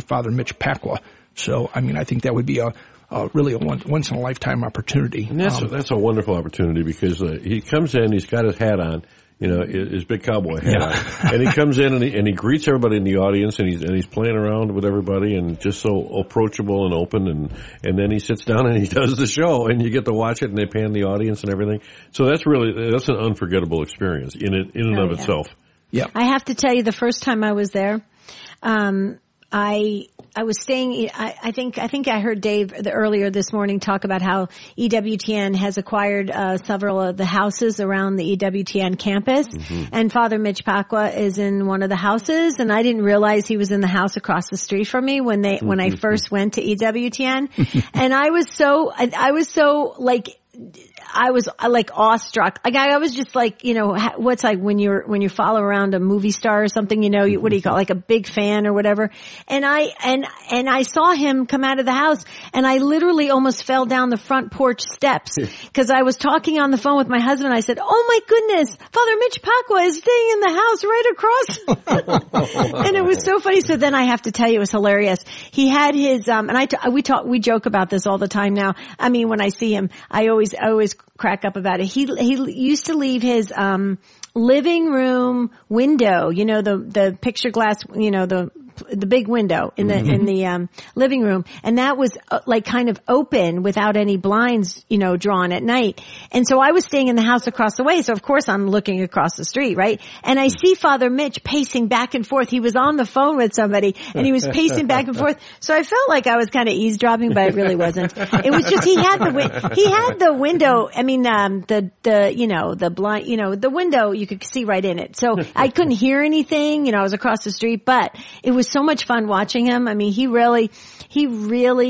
Father Mitch Pacwa. So, I think that would be really a once in a lifetime opportunity. And that's a wonderful opportunity, because he comes in, he's got his hat on, his big cowboy hat on, and he comes in and he greets everybody in the audience, and he's playing around with everybody, and just so approachable and open, and then he sits down and he does the show, and you get to watch it, and they pan the audience and everything. So that's an unforgettable experience in and of itself. Yeah, I have to tell you, the first time I was there, I was staying, I think I heard Dave earlier this morning talk about how EWTN has acquired several of the houses around the EWTN campus, and Father Mitch Pacwa is in one of the houses, and I didn't realize he was in the house across the street from me when I first went to EWTN, and I was so awestruck. I was just like, what's like when you follow around a movie star or something, what do you call it? Like a big fan or whatever. And I saw him come out of the house, and I literally almost fell down the front porch steps because I was talking on the phone with my husband. I said, "Oh my goodness, Father Mitch Pacwa is staying in the house right across." And it was so funny. So then I have to tell you, it was hilarious. He had his, we joke about this all the time now. When I see him, I always crack up about it. He used to leave his living room window, the picture glass, the big window in the living room, and that was like kind of open without any blinds, drawn at night. And so I was staying in the house across the way, so of course I'm looking across the street, right? And I see Father Mitch pacing back and forth. He was on the phone with somebody, and he was pacing back and forth. So I felt like I was kind of eavesdropping, but it really wasn't. It was just he had the window. The blind, the window, you could see right in it. So I couldn't hear anything. I was across the street, but it was so much fun watching him. He really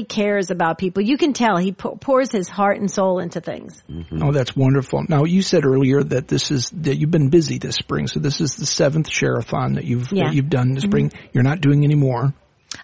cares about people. You can tell he pours his heart and soul into things. Oh, that's wonderful. Now, you said earlier that that you've been busy this spring. So this is the 7th Sharathon that you've done this spring. You're not doing any more.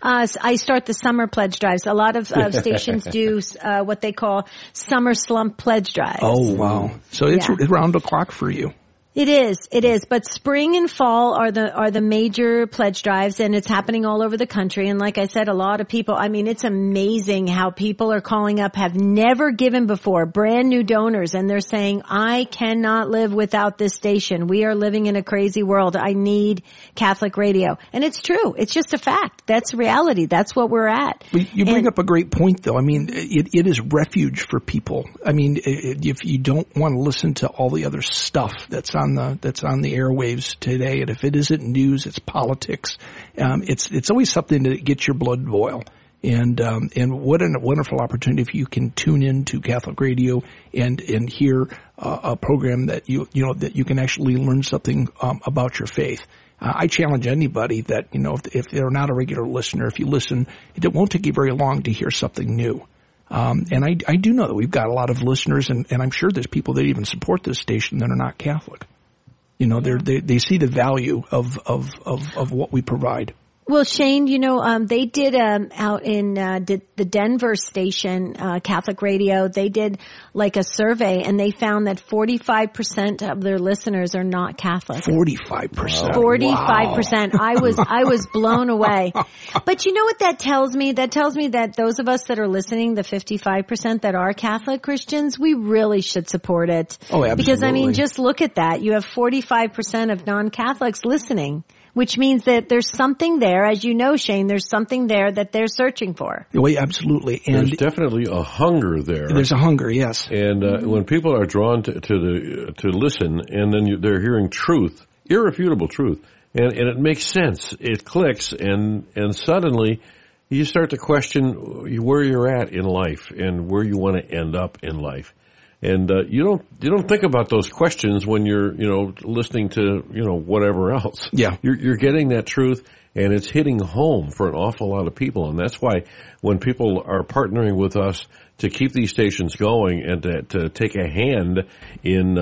I start the summer pledge drives. A lot of stations do what they call summer slump pledge drives. Oh, wow. So it's round the clock for you. It is. But spring and fall are the major pledge drives, and it's happening all over the country. And like I said, a lot of people, it's amazing how people are calling up, have never given before, brand new donors, and they're saying, I cannot live without this station. We are living in a crazy world. I need Catholic radio. And it's true. It's just a fact. That's reality. That's what we're at. You bring up a great point, though. It is refuge for people. If you don't want to listen to all the other stuff that's on the airwaves today, and if it isn't news, it's politics. It's always something to get your blood boil. And what a wonderful opportunity if you can tune in to Catholic radio and hear a program that that you can actually learn something about your faith. I challenge anybody that if they're not a regular listener, if you listen, it won't take you very long to hear something new. And I do know that we've got a lot of listeners, and I'm sure there's people that even support this station that are not Catholic. They see the value of what we provide. Well, Shayne, they did out in the Denver station, Catholic Radio, they did like a survey, and they found that 45% of their listeners are not Catholic. 45%. 45%. Wow. I was blown away. But you know what that tells me? That tells me that those of us that are listening, the 55% that are Catholic Christians, we really should support it. Oh, absolutely. Because, just look at that. You have 45% of non-Catholics listening, which means that there's something there, as you know, Shayne, there's something there that they're searching for. Oh, absolutely. And there's definitely a hunger there. There's a hunger, yes. And when people are drawn to listen, and then they're hearing truth, irrefutable truth, and it makes sense, it clicks, and suddenly you start to question where you're at in life and where you want to end up in life. And you don't think about those questions when you're listening to whatever else. Yeah, you're getting that truth, and it's hitting home for an awful lot of people. And that's why when people are partnering with us to keep these stations going and to take a hand in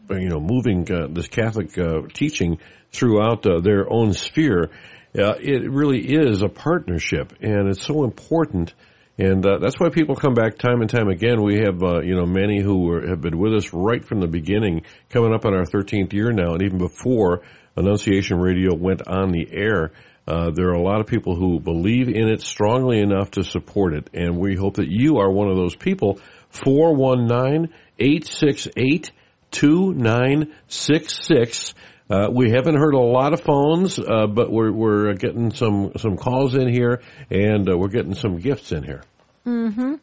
moving this Catholic teaching throughout their own sphere, it really is a partnership, and it's so important. And that's why people come back time and time again. We have, many who have been with us right from the beginning, coming up on our 13th year now, and even before Annunciation Radio went on the air. There are a lot of people who believe in it strongly enough to support it, and we hope that you are one of those people. 419-868-2966. We haven't heard a lot of phones, but we're getting some calls in here, and we're getting some gifts in here. Mm-hmm.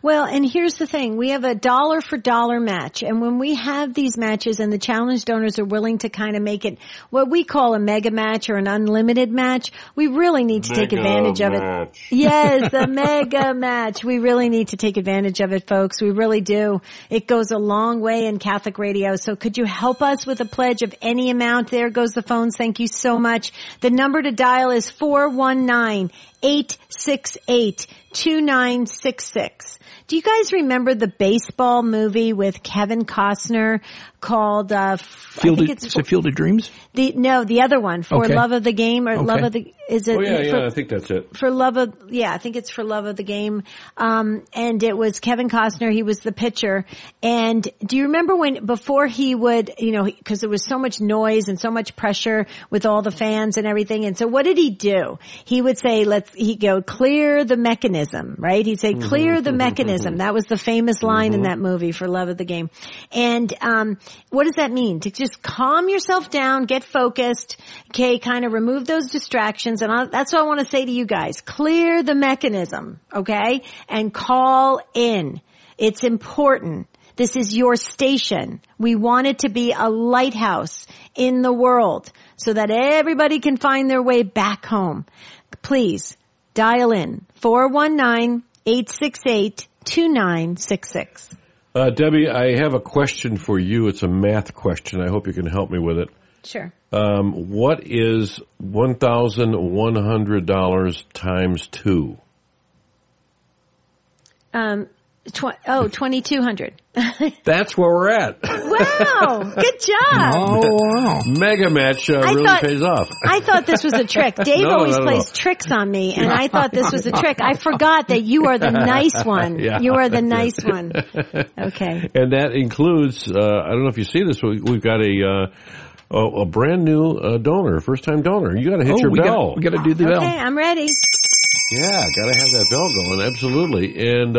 Well, and here's the thing. We have a dollar for dollar match. And when we have these matches and the challenge donors are willing to kind of make it what we call a mega match or an unlimited match, we really need to take advantage of it. Yes, the mega match. We really need to take advantage of it, folks. We really do. It goes a long way in Catholic radio. So could you help us with a pledge of any amount? There goes the phones. Thank you so much. The number to dial is 419-868-2966. Do you guys remember the baseball movie with Kevin Costner called Field of Dreams? The other one, For Love of the Game, or Love of the I think that's it. I think it's For Love of the Game. And it was Kevin Costner, he was the pitcher. And do you remember before he would, because there was so much noise and so much pressure with all the fans and everything. And so what did he do? He would say, he'd go, clear the mechanism, right? He'd say, clear the mechanism. That was the famous line in that movie, For Love of the Game. And, what does that mean? To just calm yourself down, get focused, kind of remove those distractions. And that's what I want to say to you guys. Clear the mechanism, okay? And call in. It's important. This is your station. We want it to be a lighthouse in the world so that everybody can find their way back home. Please dial in 419-868-2966. Debbie, I have a question for you. It's a math question. I hope you can help me with it. Sure. What is $1,100 times 2? 2,200. That's where we're at. Wow, good job. Oh, wow. Mega match pays off. I thought this was a trick. Dave always plays tricks on me, and I thought this was a trick. I forgot that you are the nice one. Yeah, you are the nice one. Okay. And that includes, I don't know if you see this, we've got a brand new donor, first time donor. You got to hit your bell. We got to do the bell. Okay, I'm ready. Yeah, got to have that bell going, absolutely. And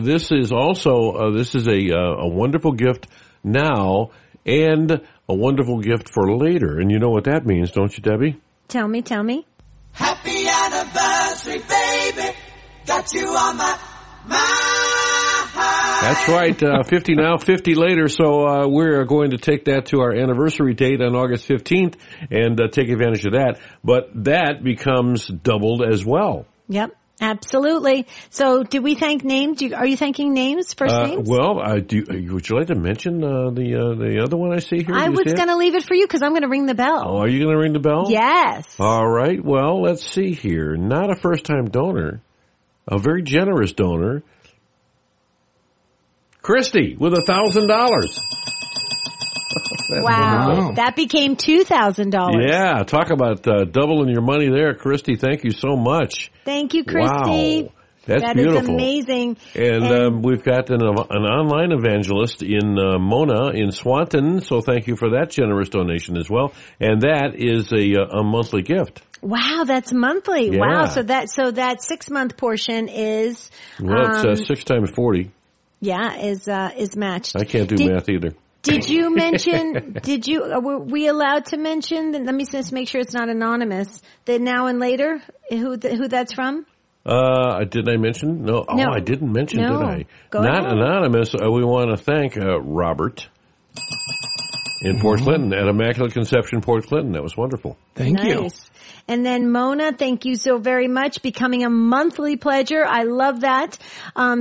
this is also a wonderful gift now and a wonderful gift for later. And you know what that means, don't you, Debbie? Tell me. Happy anniversary, baby. Got you on my mind. That's right, 50 now, 50 later. So we're going to take that to our anniversary date on August 15th and take advantage of that. But that becomes doubled as well. Yep, absolutely. So, did we thank names? Are you thanking names, first names? Well, would you like to mention the other one I see here? I was going to leave it for you because I'm going to ring the bell. Oh, are you going to ring the bell? Yes. All right. Well, let's see here. Not a first-time donor, a very generous donor. Christy with $1,000. Wow. That became $2,000. Yeah. Talk about doubling your money there, Christy. Thank you so much. Thank you, Christy. Wow. That is amazing. And we've got an online evangelist in Mona in Swanton, so thank you for that generous donation as well. And that is a monthly gift. Wow, that's monthly. Yeah. Wow, so that 6-month portion is it's 6 times 40. Yeah, is matched. I can't do math either. Did you mention? Were we allowed to mention? Let me just make sure it's not anonymous. The Now and Later, who that's from? Did I mention? No. Oh, I didn't mention, did I? Not ahead. Anonymous. We want to thank Robert in Port Clinton at Immaculate Conception, Port Clinton. That was wonderful. Thank you. And then Mona, thank you so very much. Becoming a monthly pledger. I love that.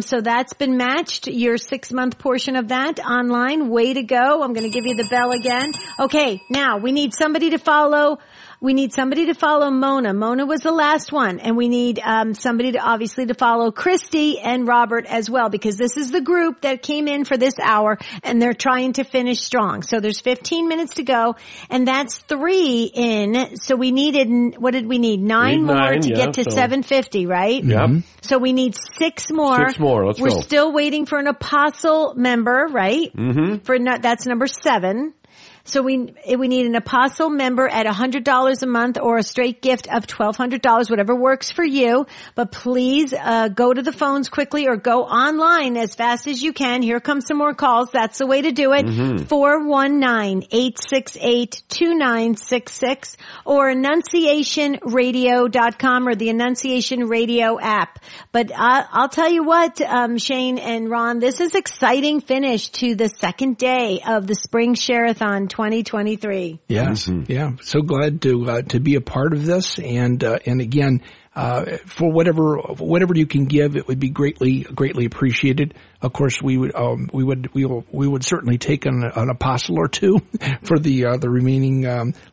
So that's been matched. Your 6-month portion of that online. Way to go. I'm going to give you the bell again. Okay. Now we need somebody to follow. Mona. Mona was the last one. And we need somebody to follow Christy and Robert as well, because this is the group that came in for this hour and they're trying to finish strong. So there's 15 minutes to go, and that's 3 in. So we needed, what did we need? 9 more to get to 750, right? Yeah. So we need 6 more. 6 more. Let's go. We're still waiting for an apostle member, right? Mm-hmm. That's number 7. So we need an apostle member at $100 a month or a straight gift of $1,200, whatever works for you. But please go to the phones quickly or go online as fast as you can. Here come some more calls. That's the way to do it. 419-868-2966 or annunciationradio.com or the Annunciation Radio app. But I'll tell you what, Shayne and Ron, this is exciting finish to the second day of the Spring Sharathon 2023. Yes, yeah. So glad to be a part of this, and again, for whatever you can give, it would be greatly appreciated. Of course, we would certainly take an apostle or two for the remaining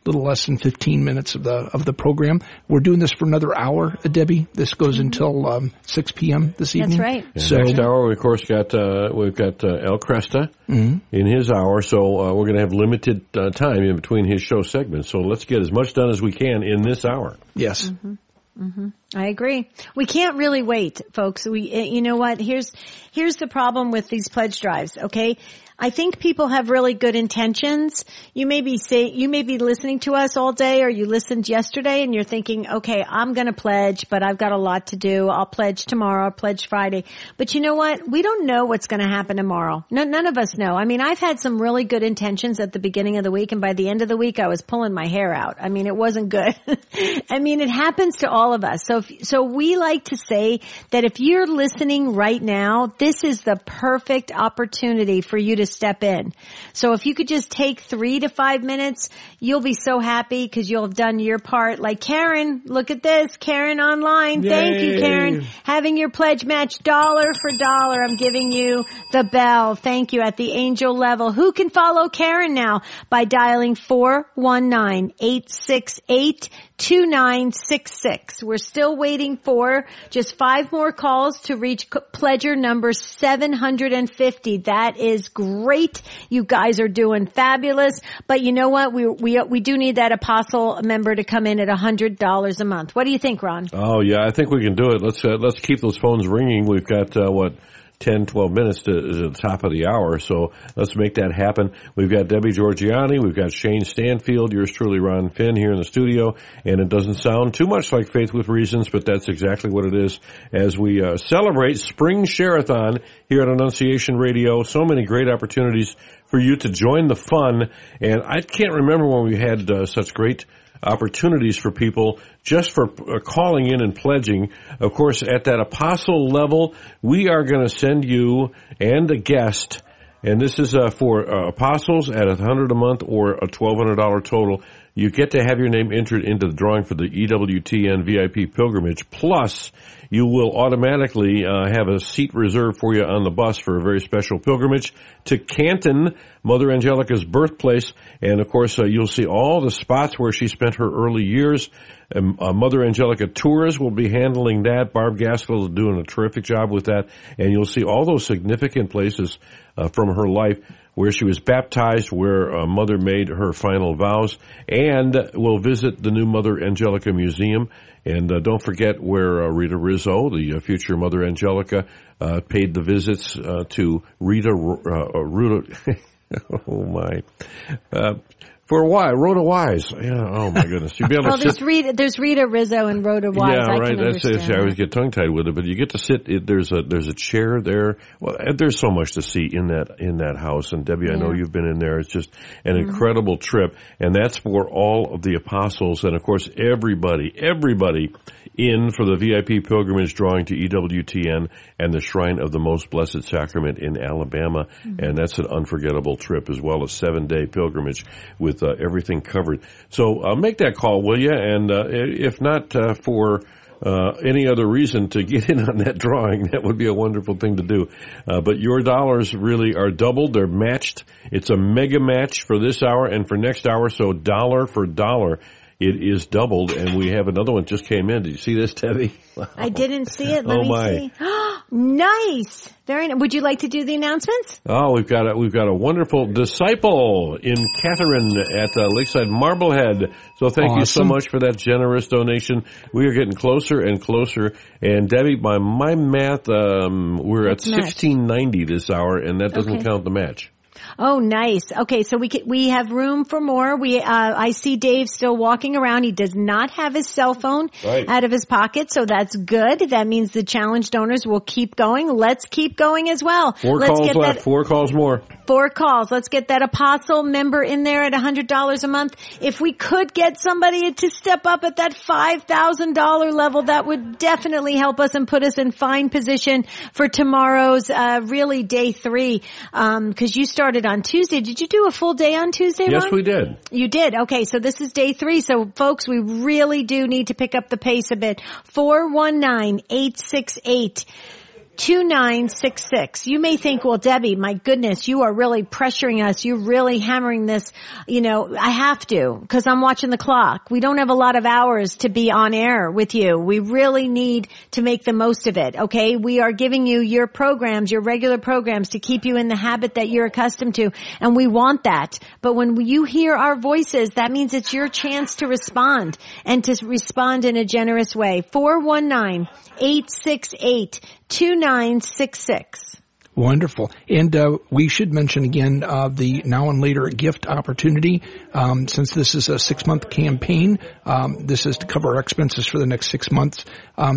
little less than 15 minutes of the program. We're doing this for another hour, Debbie. This goes until 6 p.m. this evening. That's right. And so next hour, we of course we've got El Cresta in his hour. So we're going to have limited time in between his show segments. So let's get as much done as we can in this hour. Yes. I agree. We can't really wait, folks. You know what? Here's the problem with these pledge drives. Okay. I think people have really good intentions. You may be listening to us all day, or you listened yesterday and you're thinking, okay, I'm going to pledge, but I've got a lot to do. I'll pledge tomorrow. I'll pledge Friday. But you know what? We don't know what's going to happen tomorrow. None of us know. I mean, I've had some really good intentions at the beginning of the week, and by the end of the week, I was pulling my hair out. I mean, it wasn't good. I mean, it happens to all of us. So we like to say that if you're listening right now, this is the perfect opportunity for you to step in. So if you could just take 3 to 5 minutes, you'll be so happy because you'll have done your part. Like Karen, look at this. Karen online. Yay. Thank you, Karen. Having your pledge match dollar for dollar. I'm giving you the bell. Thank you at the angel level. Who can follow Karen now? By dialing 419-868-2966. We're still waiting for just 5 more calls to reach pledger number 750. That is great. You guys are doing fabulous. But you know what? We do need that apostle member to come in at $100 a month. What do you think, Ron? Oh yeah, I think we can do it. Let's keep those phones ringing. We've got 10, 12 minutes to the top of the hour, so let's make that happen. We've got Debbie Georgianni, we've got Shayne Stanfield, yours truly, Ron Finn, here in the studio, and it doesn't sound too much like Faith with Reasons, but that's exactly what it is as we celebrate Spring Sharathon here at Annunciation Radio. So many great opportunities for you to join the fun, and I can't remember when we had such great opportunities for people just for calling in and pledging. Of course, at that apostle level, we are going to send you and a guest, and this is for apostles at $100 a month or a $1,200 total. You get to have your name entered into the drawing for the EWTN VIP pilgrimage. Plus, you will automatically have a seat reserved for you on the bus for a very special pilgrimage to Canton, Mother Angelica's birthplace. And, of course, you'll see all the spots where she spent her early years. Mother Angelica Tours will be handling that. Barb Gaskell is doing a terrific job with that. And you'll see all those significant places from her life. where she was baptized, where Mother made her final vows, and we'll visit the new Mother Angelica Museum. And don't forget where Rita Rizzo, the future Mother Angelica, paid the visits to Rhoda, oh my, for a while, Rhoda Wise. Yeah, oh my goodness. You'd be able to sit. There's Rita Rizzo and Rhoda Wise. Yeah, I right. I always get tongue tied with it, but you get to sit. There's a chair there. Well, there's so much to see in that house. And Debbie, I know you've been in there. It's just an incredible trip, and that's for all of the apostles, and of course everybody in for the VIP pilgrimage drawing to EWTN and the Shrine of the Most Blessed Sacrament in Alabama, and that's an unforgettable trip, as well as 7-day pilgrimage with everything covered. So make that call, will you? And if not for any other reason to get in on that drawing, that would be a wonderful thing to do. But your dollars really are doubled. They're matched. It's a mega match for this hour and for next hour, so dollar for dollar. It is doubled, and we have another one just came in. Did you see this, Debbie? Wow. I didn't see it. Let me see. Nice. Very nice. Would you like to do the announcements? Oh, we've got a wonderful disciple in Catherine at Lakeside Marblehead. So thank you so much for that generous donation. We are getting closer and closer. And Debbie, by my math, we're at 1690 this hour, and that doesn't count the match. Oh, nice. Okay, so we have room for more. I see Dave still walking around. He does not have his cell phone out of his pocket, so that's good. That means the challenge donors will keep going. Let's keep going as well. Four calls left. 4 calls more. 4 calls. Let's get that apostle member in there at $100 a month. If we could get somebody to step up at that $5,000 level, that would definitely help us and put us in fine position for tomorrow's, really day 3. Cause you started on Tuesday. Did you do a full day on Tuesday, Ron? Yes, we did. You did. Okay. So this is day 3. So folks, we really do need to pick up the pace a bit. 419-868-2966. You may think, well, Debbie, my goodness, you are really pressuring us. You're really hammering this. You know, I have to because I'm watching the clock. We don't have a lot of hours to be on air with you. We really need to make the most of it. Okay. We are giving you your programs, your regular programs to keep you in the habit that you're accustomed to. And we want that. But when you hear our voices, that means it's your chance to respond and to respond in a generous way. 419-868-2966. Wonderful. And we should mention again the now and later gift opportunity. Since this is a 6-month campaign, this is to cover our expenses for the next 6 months.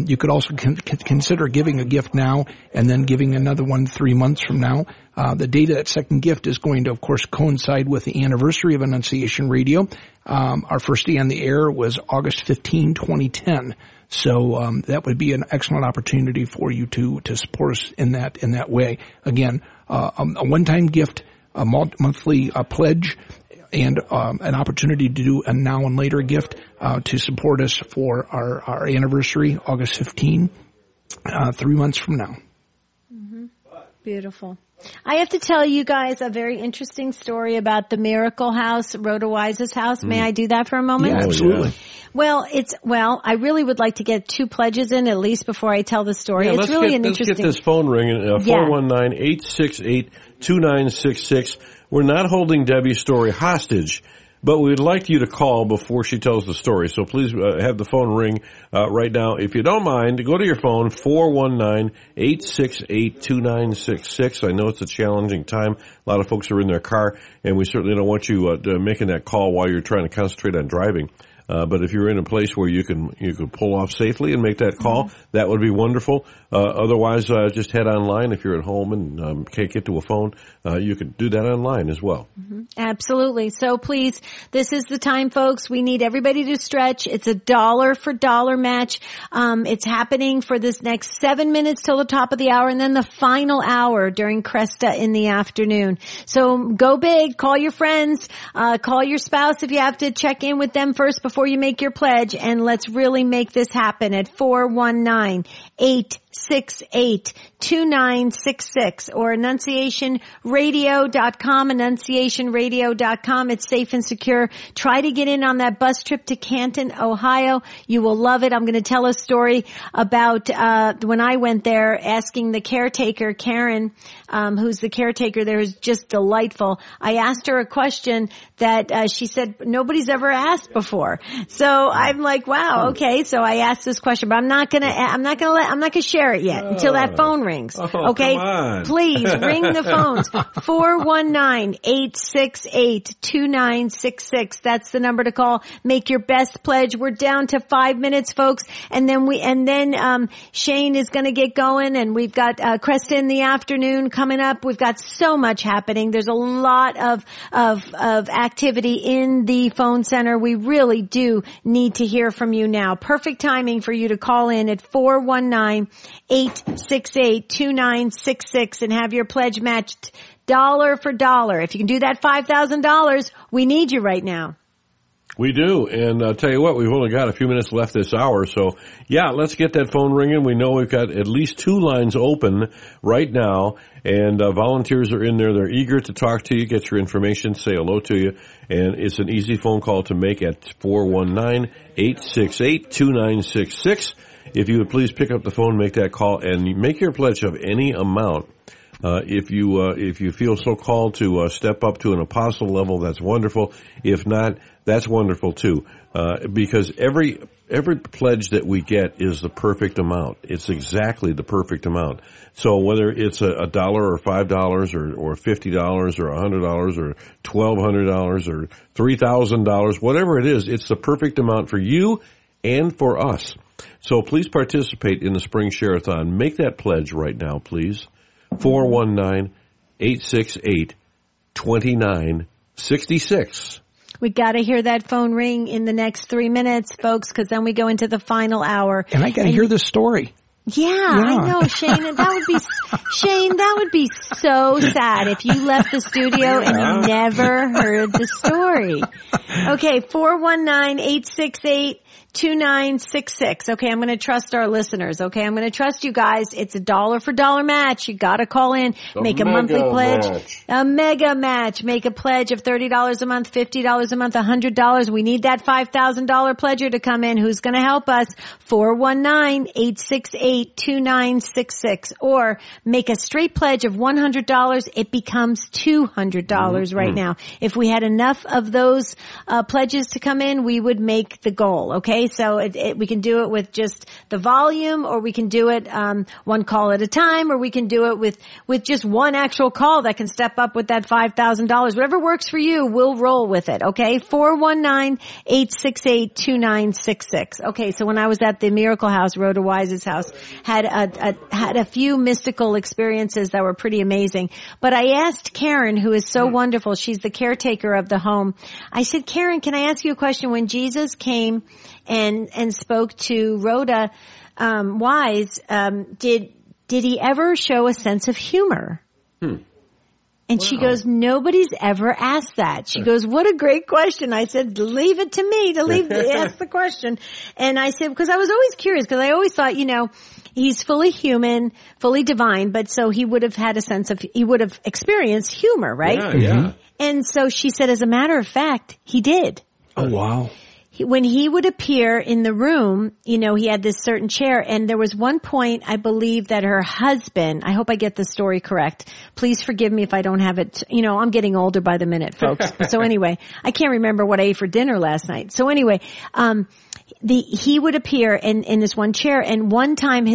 You could also consider giving a gift now and then giving another one 3 months from now. The date of that second gift is going to, of course, coincide with the anniversary of Annunciation Radio. Our first day on the air was August 15, 2010. So that would be an excellent opportunity for you to support us in that way. Again, a one-time gift, a monthly pledge, and an opportunity to do a now and later gift to support us for our anniversary, August 15, 3 months from now. Mm-hmm. Beautiful. I have to tell you guys a very interesting story about the Miracle House, Rhoda Wise's house. May I do that for a moment? Yeah, absolutely. Well, I really would like to get 2 pledges in at least before I tell the story. Yeah, it's really interesting. Let's get this phone ringing. 419-868-2966. We're not holding Debbie's story hostage, but we'd like you to call before she tells the story. So please have the phone ring right now. If you don't mind, go to your phone, 419-868-2966. I know it's a challenging time. A lot of folks are in their car, and we certainly don't want you making that call while you're trying to concentrate on driving. But if you're in a place where you can pull off safely and make that call, that would be wonderful. Otherwise, just head online. If you're at home and can't get to a phone, you can do that online as well. Mm-hmm. Absolutely. So please, this is the time, folks. We need everybody to stretch. It's a $1 for $1 match. It's happening for this next 7 minutes till the top of the hour, and then the final hour during Cresta in the afternoon. So go big. Call your friends. Call your spouse if you have to check in with them first before you make your pledge, and let's really make this happen at 419-868-2966. 888-2966 or annunciationradio.com, annunciationradio.com. It's safe and secure. Try to get in on that bus trip to Canton, Ohio. You will love it. I'm going to tell a story about when I went there, asking the caretaker, Karen, who's the caretaker there, who's just delightful. I asked her a question that she said nobody's ever asked before. So I'm like, wow, okay. So I asked this question, but I'm not gonna share it yet until that phone rings. Okay, please ring the phones. 419-868-2966. That's the number to call. Make your best pledge. We're down to 5 minutes, folks, and then Shayne is going to get going, and we've got Cresta in the afternoon coming up. We've got so much happening. There's a lot of activity in the phone center. We really do need to hear from you now. Perfect timing for you to call in at 419-868-2966 and have your pledge matched dollar for dollar. If you can do that $5,000, we need you right now. We do, and I'll tell you what, we've only got a few minutes left this hour, so yeah, let's get that phone ringing. We know we've got at least 2 lines open right now, and volunteers are in there. They're eager to talk to you, get your information, say hello to you, and it's an easy phone call to make at 419-868-2966. If you would please pick up the phone, make that call, and make your pledge of any amount. If you feel so called to step up to an apostle level, that's wonderful. If not, that's wonderful too. Because every pledge that we get is the perfect amount. It's exactly the perfect amount. So whether it's $1 or $5 or $50 or $100 or $1,200 or $3,000, whatever it is, it's the perfect amount for you and for us. So please participate in the Spring Sharathon. Make that pledge right now, please. 419-868-2966. We got to hear that phone ring in the next 3 minutes, folks, because then we go into the final hour. And I got to hear the story. Yeah, I know, Shayne. And that would be so sad if you left the studio and you never heard the story. Okay, 419-868-2966. Okay, I'm going to trust our listeners. Okay, I'm going to trust you guys. It's a dollar for dollar match. You got to call in, make a monthly pledge, a mega match. Make a pledge of $30 a month, $50 a month, $100. We need that $5,000 pledger to come in. Who's going to help us? 419-868-2966. Or make a straight pledge of $100. It becomes $200 right now. If we had enough of those pledges to come in, we would make the goal. Okay, so we can do it with just the volume, or we can do it one call at a time, or we can do it with just one actual call that can step up with that $5,000. Whatever works for you, we'll roll with it. Okay, 419-868-2966. Okay, so when I was at the Miracle House, Rhoda Wise's house, had a few mystical experiences that were pretty amazing. But I asked Karen, who is so wonderful, she's the caretaker of the home. I said, Karen, can I ask you a question? When Jesus came and spoke to Rhoda Wise, did he ever show a sense of humor? And she goes, nobody's ever asked that. She goes, what a great question. I said, leave it to me to ask the question. And I said, because I was always curious, because I always thought, he's fully human, fully divine, but so he would have had he would have experienced humor, right? Yeah. And so she said, as a matter of fact, he did. Oh, wow. When he would appear in the room, he had this certain chair, and there was one point, I believe, that her husband, I hope I get the story correct. Please forgive me if I don't have it. I'm getting older by the minute, folks. So anyway, I can't remember what I ate for dinner last night. So anyway, he would appear in this one chair, and one time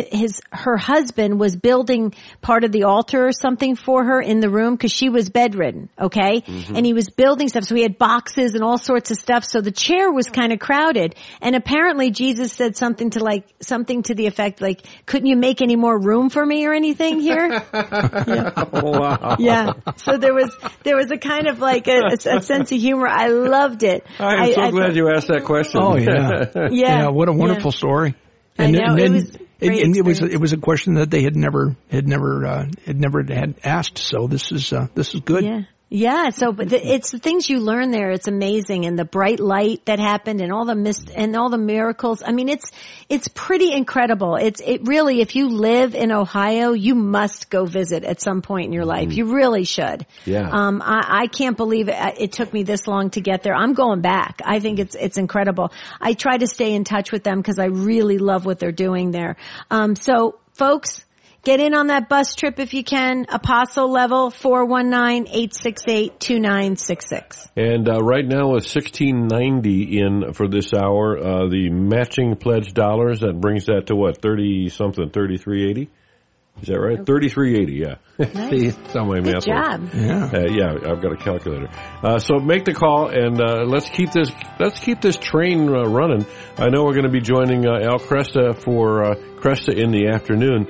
her husband was building part of the altar or something for her in the room because she was bedridden, okay? Mm-hmm. And he was building stuff, so he had boxes and all sorts of stuff, so the chair was kind of crowded. And apparently Jesus said something to the effect like, couldn't you make any more room for me or anything here? Yeah. Wow. Yeah. So there was a kind of like a sense of humor. I loved it. I'm so glad you asked that question. Oh yeah. Yeah, what a wonderful story. And I know, it was a question that they had never asked. So this is good. Yeah. Yeah, so but it's the things you learn there. It's amazing, and the bright light that happened, and all the mist, and all the miracles. I mean, it's pretty incredible. It really, if you live in Ohio, you must go visit at some point in your life. You really should. Yeah. I can't believe it took me this long to get there. I'm going back. I think it's incredible. I try to stay in touch with them because I really love what they're doing there. So, folks, get in on that bus trip if you can. Apostle level 419-868-2966. And right now with $16.90 in for this hour, the matching pledge dollars, that brings that to what, 30-something, $33.80? Is that right? $33.80, yeah. Nice. That's how my Good math job. works. Yeah. I've got a calculator. So make the call, and let's keep this train running. I know we're going to be joining Al Cresta for Cresta in the afternoon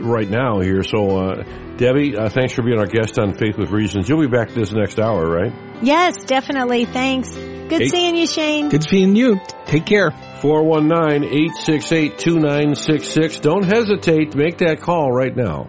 right now here. So, Debbie, thanks for being our guest on Faith with Reasons. You'll be back this next hour, right? Yes, definitely. Thanks. Good seeing you, Shayne. Good seeing you. Take care. 419-868-2966. Don't hesitate. Make that call right now.